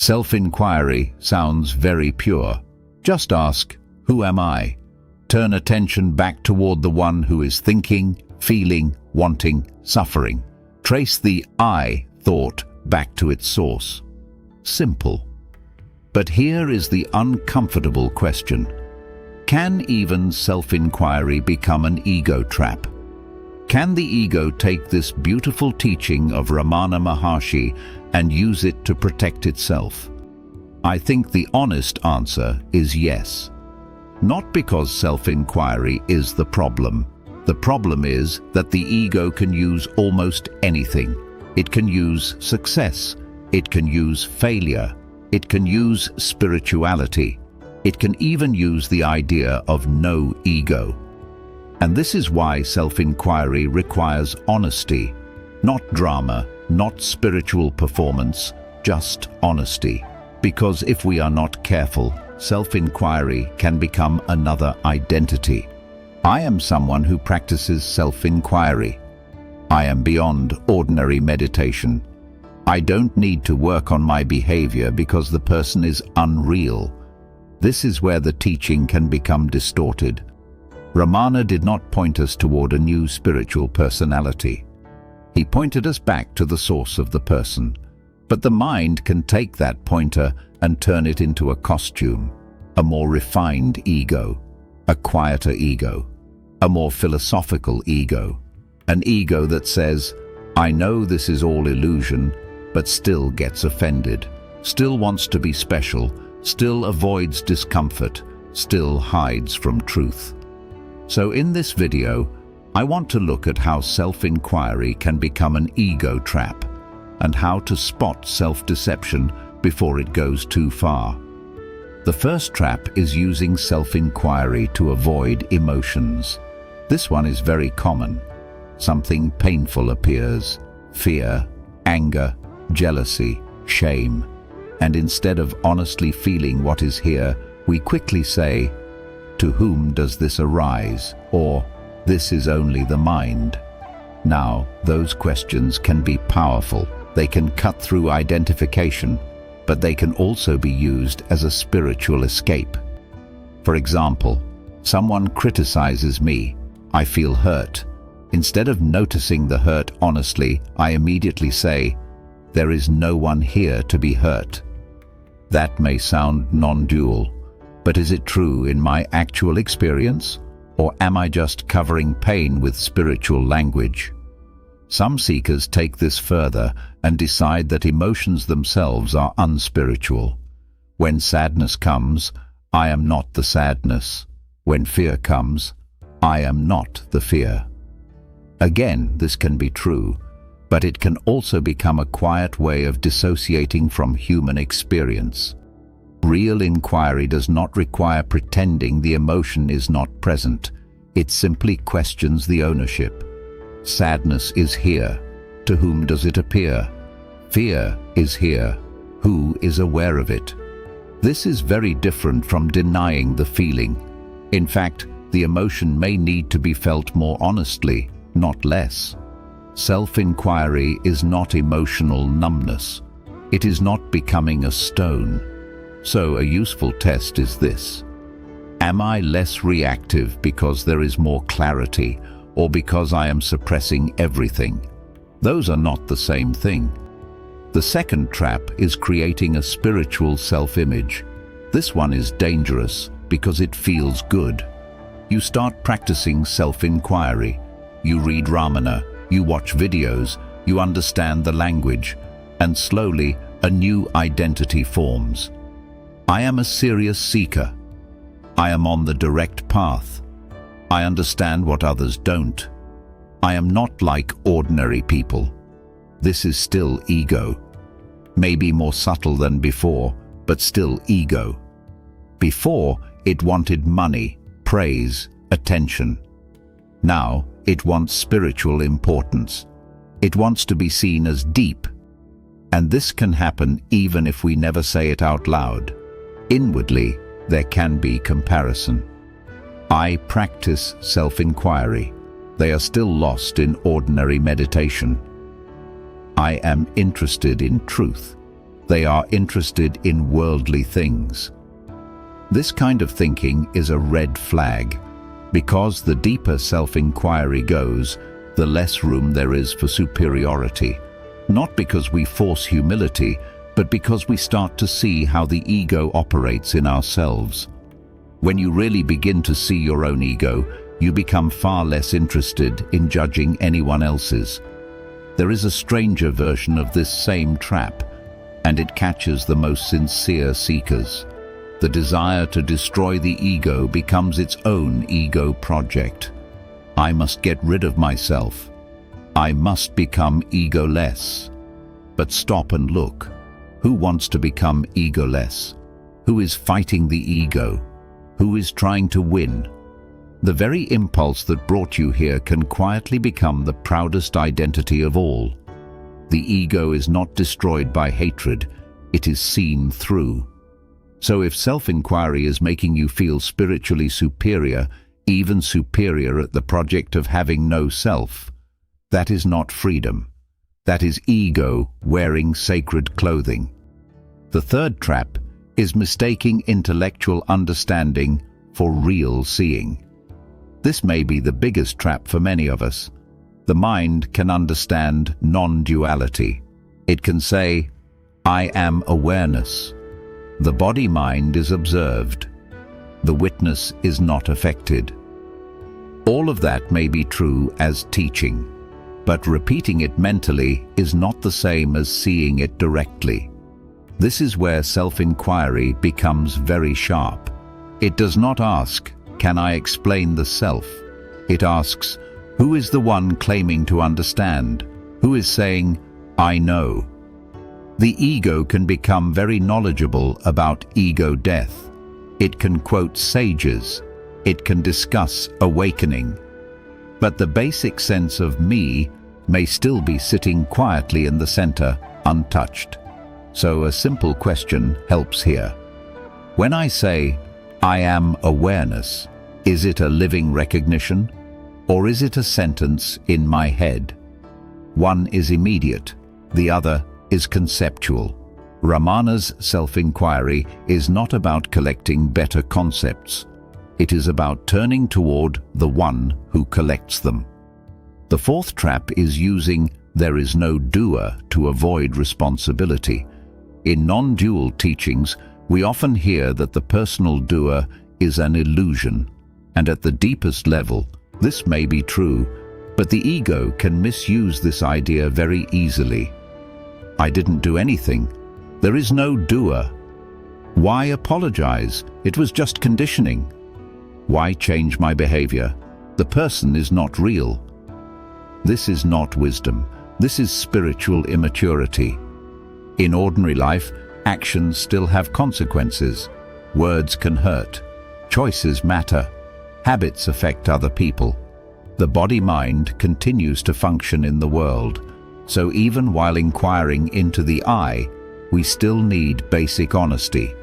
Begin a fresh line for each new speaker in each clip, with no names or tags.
Self-inquiry sounds very pure. Just ask, who am I? Turn attention back toward the one who is thinking, feeling, wanting, suffering. Trace the I thought back to its source. Simple. But here is the uncomfortable question. Can even self-inquiry become an ego trap? Can the ego take this beautiful teaching of Ramana Maharshi and use it to protect itself? I think the honest answer is yes. Not because self-inquiry is the problem. The problem is that the ego can use almost anything. It can use success. It can use failure. It can use spirituality. It can even use the idea of no ego. And this is why self-inquiry requires honesty, not drama, not spiritual performance, just honesty. Because if we are not careful, self-inquiry can become another identity. I am someone who practices self-inquiry. I am beyond ordinary meditation. I don't need to work on my behavior because the person is unreal. This is where the teaching can become distorted. Ramana did not point us toward a new spiritual personality. He pointed us back to the source of the person. But the mind can take that pointer and turn it into a costume, a more refined ego, a quieter ego, a more philosophical ego, an ego that says, I know this is all illusion, but still gets offended, still wants to be special, still avoids discomfort, still hides from truth. So in this video, I want to look at how self-inquiry can become an ego trap and how to spot self-deception before it goes too far. The first trap is using self-inquiry to avoid emotions. This one is very common. Something painful appears, fear, anger, jealousy, shame, and instead of honestly feeling what is here, we quickly say, to whom does this arise? Or, this is only the mind. Now, those questions can be powerful. They can cut through identification, but they can also be used as a spiritual escape. For example, someone criticizes me. I feel hurt. Instead of noticing the hurt honestly, I immediately say, there is no one here to be hurt. That may sound non-dual, but is it true in my actual experience? Or am I just covering pain with spiritual language? Some seekers take this further and decide that emotions themselves are unspiritual. When sadness comes, I am not the sadness. When fear comes, I am not the fear. Again, this can be true, but it can also become a quiet way of dissociating from human experience. Real inquiry does not require pretending the emotion is not present. It simply questions the ownership. Sadness is here. To whom does it appear? Fear is here. Who is aware of it? This is very different from denying the feeling. In fact, the emotion may need to be felt more honestly, not less. Self-inquiry is not emotional numbness. It is not becoming a stone. So a useful test is this. Am I less reactive because there is more clarity, or because I am suppressing everything? Those are not the same thing. The second trap is creating a spiritual self-image. This one is dangerous because it feels good. You start practicing self-inquiry. You read Ramana, you watch videos, you understand the language, and slowly a new identity forms. I am a serious seeker. I am on the direct path. I understand what others don't. I am not like ordinary people. This is still ego. Maybe more subtle than before, but still ego. Before, it wanted money, praise, attention. Now, it wants spiritual importance. It wants to be seen as deep. And this can happen even if we never say it out loud. Inwardly, there can be comparison. I practice self-inquiry. They are still lost in ordinary meditation. I am interested in truth. They are interested in worldly things. This kind of thinking is a red flag, because the deeper self-inquiry goes, the less room there is for superiority. Not because we force humility, but because we start to see how the ego operates in ourselves. When you really begin to see your own ego, you become far less interested in judging anyone else's. There is a stranger version of this same trap, and it catches the most sincere seekers. The desire to destroy the ego becomes its own ego project. I must get rid of myself. I must become egoless. But stop and look. Who wants to become egoless? Who is fighting the ego? Who is trying to win? The very impulse that brought you here can quietly become the proudest identity of all. The ego is not destroyed by hatred, it is seen through. So if self-inquiry is making you feel spiritually superior, even superior at the project of having no self, that is not freedom. That is ego wearing sacred clothing. The third trap is mistaking intellectual understanding for real seeing. This may be the biggest trap for many of us. The mind can understand non-duality. It can say, I am awareness. The body-mind is observed. The witness is not affected. All of that may be true as teaching, but repeating it mentally is not the same as seeing it directly. This is where self-inquiry becomes very sharp. It does not ask, can I explain the self? It asks, who is the one claiming to understand? Who is saying, I know? The ego can become very knowledgeable about ego death. It can quote sages. It can discuss awakening. But the basic sense of me may still be sitting quietly in the center, untouched. So a simple question helps here. When I say, I am awareness, is it a living recognition? Or is it a sentence in my head? One is immediate, the other is conceptual. Ramana's self-inquiry is not about collecting better concepts. It is about turning toward the one who collects them. The fourth trap is using there is no doer to avoid responsibility. In non-dual teachings, we often hear that the personal doer is an illusion, and at the deepest level, this may be true, but the ego can misuse this idea very easily. I didn't do anything. There is no doer. Why apologize? It was just conditioning. Why change my behavior? The person is not real. This is not wisdom. This is spiritual immaturity. In ordinary life, actions still have consequences. Words can hurt. Choices matter. Habits affect other people. The body-mind continues to function in the world. So even while inquiring into the I, we still need basic honesty.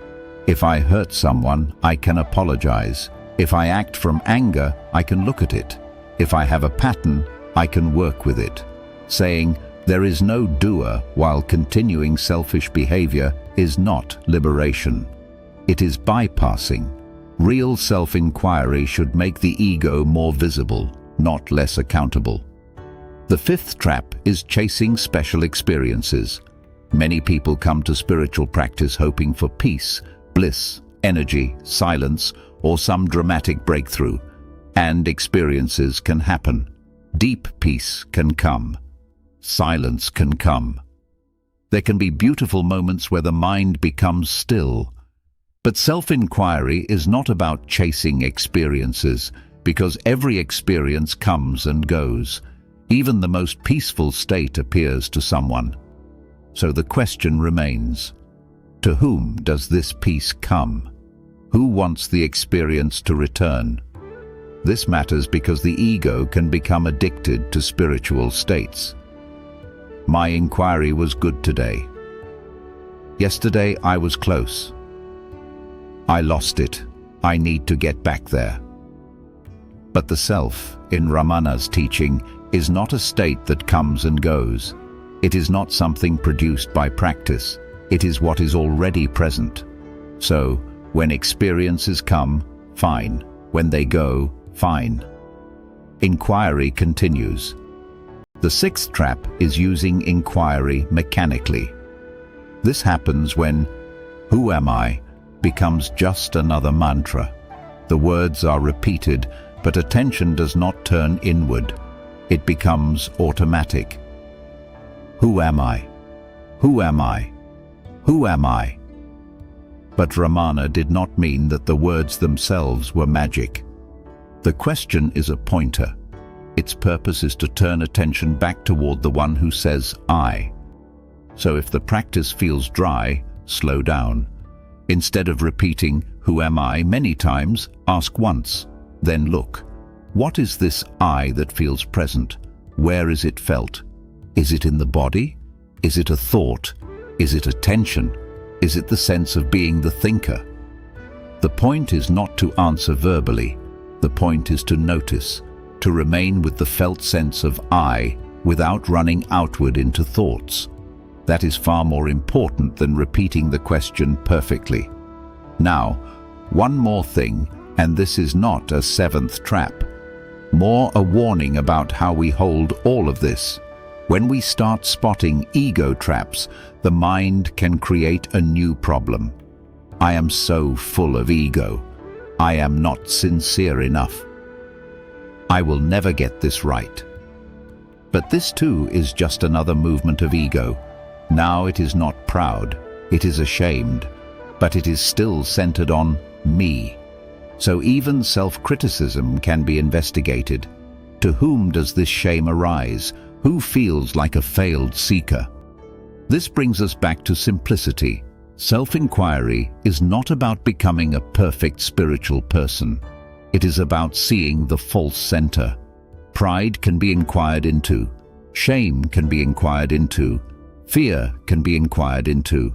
If I hurt someone, I can apologize. If I act from anger, I can look at it. If I have a pattern, I can work with it. Saying, there is no doer while continuing selfish behavior is not liberation. It is bypassing. Real self-inquiry should make the ego more visible, not less accountable. The fifth trap is chasing special experiences. Many people come to spiritual practice hoping for peace, bliss, energy, silence, or some dramatic breakthrough. And experiences can happen. Deep peace can come. Silence can come. There can be beautiful moments where the mind becomes still. But self-inquiry is not about chasing experiences, because every experience comes and goes. Even the most peaceful state appears to someone. So the question remains, to whom does this peace come? Who wants the experience to return? This matters because the ego can become addicted to spiritual states. My inquiry was good today. Yesterday I was close. I lost it. I need to get back there. But the self, in Ramana's teaching, is not a state that comes and goes. It is not something produced by practice. It is what is already present. So, when experiences come, fine. When they go, fine. Inquiry continues. The sixth trap is using inquiry mechanically. This happens when "Who am I?" becomes just another mantra. The words are repeated, but attention does not turn inward. It becomes automatic. Who am I? Who am I? Who am I? But Ramana did not mean that the words themselves were magic. The question is a pointer. Its purpose is to turn attention back toward the one who says, I. So if the practice feels dry, slow down. Instead of repeating, who am I, many times, ask once. Then look. What is this I that feels present? Where is it felt? Is it in the body? Is it a thought? Is it attention? Is it the sense of being the thinker? The point is not to answer verbally. The point is to notice, to remain with the felt sense of I without running outward into thoughts. That is far more important than repeating the question perfectly. Now, one more thing, and this is not a seventh trap. More a warning about how we hold all of this. When we start spotting ego traps, the mind can create a new problem. I am so full of ego. I am not sincere enough. I will never get this right. But this too is just another movement of ego. Now it is not proud, it is ashamed, but it is still centered on me. So even self-criticism can be investigated. To whom does this shame arise? Who feels like a failed seeker? This brings us back to simplicity. Self-inquiry is not about becoming a perfect spiritual person. It is about seeing the false center. Pride can be inquired into. Shame can be inquired into. Fear can be inquired into.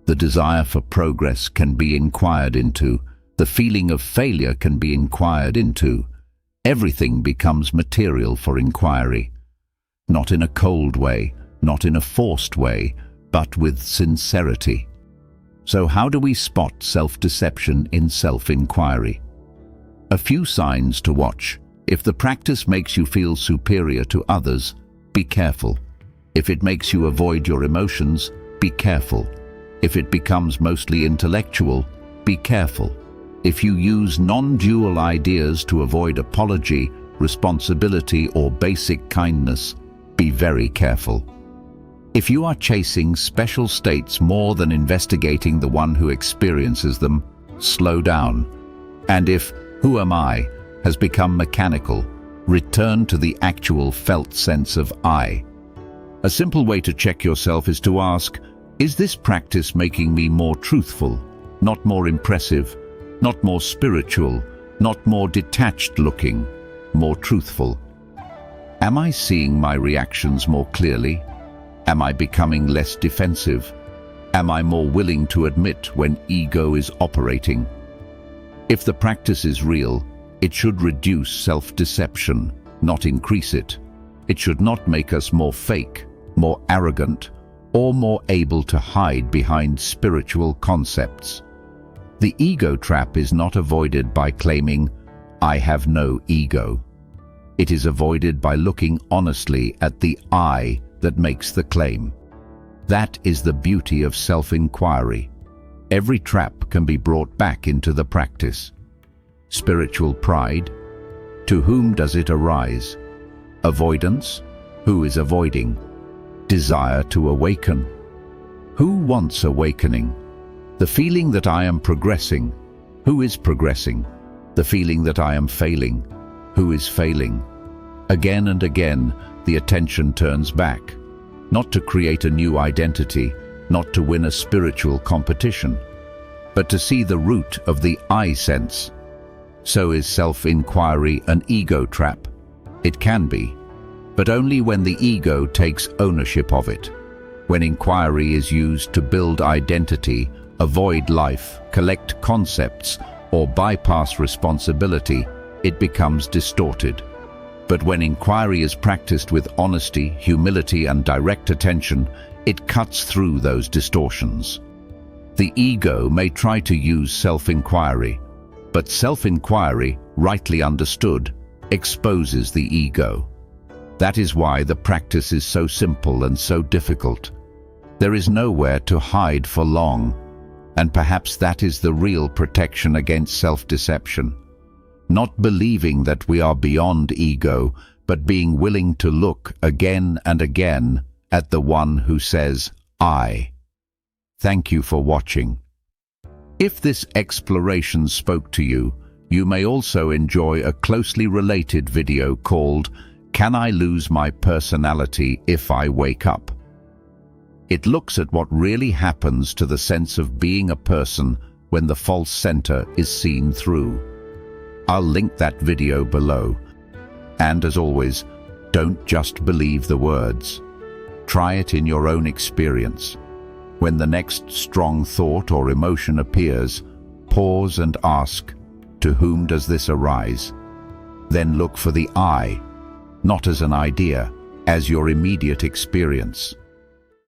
The desire for progress can be inquired into. The feeling of failure can be inquired into. Everything becomes material for inquiry. Not in a cold way, not in a forced way, but with sincerity. So how do we spot self-deception in self-inquiry? A few signs to watch. If the practice makes you feel superior to others, be careful. If it makes you avoid your emotions, be careful. If it becomes mostly intellectual, be careful. If you use non-dual ideas to avoid apology, responsibility, or basic kindness, be very careful. If you are chasing special states more than investigating the one who experiences them, slow down. And if "who am I" has become mechanical, return to the actual felt sense of I. A simple way to check yourself is to ask, is this practice making me more truthful, not more impressive, not more spiritual, not more detached-looking, more truthful? Am I seeing my reactions more clearly? Am I becoming less defensive? Am I more willing to admit when ego is operating? If the practice is real, it should reduce self-deception, not increase it. It should not make us more fake, more arrogant, or more able to hide behind spiritual concepts. The ego trap is not avoided by claiming, "I have no ego." It is avoided by looking honestly at the I that makes the claim. That is the beauty of self-inquiry. Every trap can be brought back into the practice. Spiritual pride, to whom does it arise? Avoidance, who is avoiding? Desire to awaken, who wants awakening? The feeling that I am progressing, who is progressing? The feeling that I am failing, who is failing? Again and again, the attention turns back, not to create a new identity, not to win a spiritual competition, but to see the root of the I sense. So is self-inquiry an ego trap? It can be, but only when the ego takes ownership of it. When inquiry is used to build identity, avoid life, collect concepts, or bypass responsibility, it becomes distorted. But when inquiry is practiced with honesty, humility, and direct attention, It cuts through those distortions. The ego may try to use self-inquiry, but self-inquiry, rightly understood, exposes the ego. That is why the practice is so simple and so difficult. There is nowhere to hide for long, and perhaps that is the real protection against self-deception. Not believing that we are beyond ego, but being willing to look again and again at the one who says, I. Thank you for watching. If this exploration spoke to you, you may also enjoy a closely related video called Can I Lose My Personality If I Wake Up? It looks at what really happens to the sense of being a person when the false center is seen through. I'll link that video below. And as always, don't just believe the words. Try it in your own experience. When the next strong thought or emotion appears, pause and ask, to whom does this arise? Then look for the I, not as an idea, as your immediate experience.